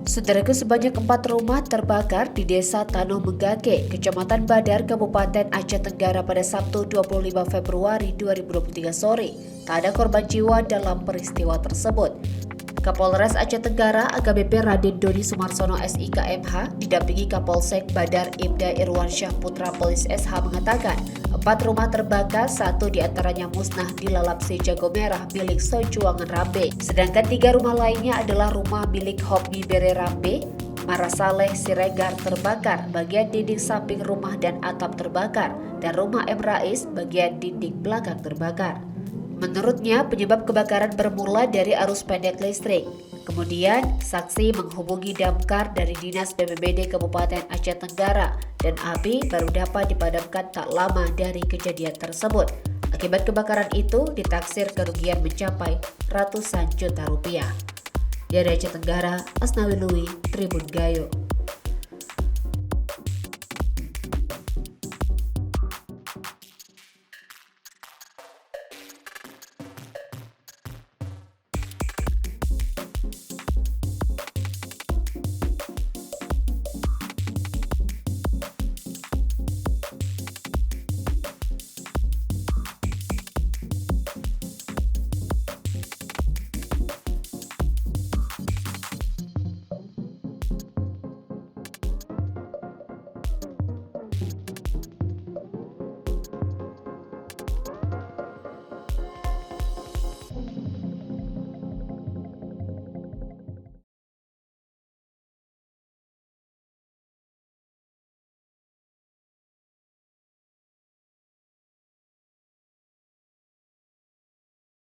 Saudaraku, sebanyak 4 rumah terbakar di Desa Tanoh Menggake, Kecamatan Badar, Kabupaten Aceh Tenggara pada Sabtu 25 Februari 2023 sore. Tak ada korban jiwa dalam peristiwa tersebut. Kapolres Aceh Tenggara AKBP Raden Doni Sumarsono SIK MH didampingi Kapolsek Badar Ibda Irwansyah Putra Polis SH mengatakan 4 rumah terbakar, 1 diantaranya musnah di lalap si Jago Merah milik Sojuangan Rambe. Sedangkan 3 rumah lainnya adalah rumah milik Hobi Bere Rambe, Marasaleh Siregar terbakar, bagian dinding samping rumah dan atap terbakar, dan rumah M. Rais bagian dinding belakang terbakar. Menurutnya, penyebab kebakaran bermula dari arus pendek listrik. Kemudian, saksi menghubungi damkar dari Dinas BPBD Kabupaten Aceh Tenggara dan api baru dapat dipadamkan tak lama dari kejadian tersebut. Akibat kebakaran itu, ditaksir kerugian mencapai ratusan juta rupiah. Dari Aceh Tenggara, Asnawi Lui, Tribun Gayo.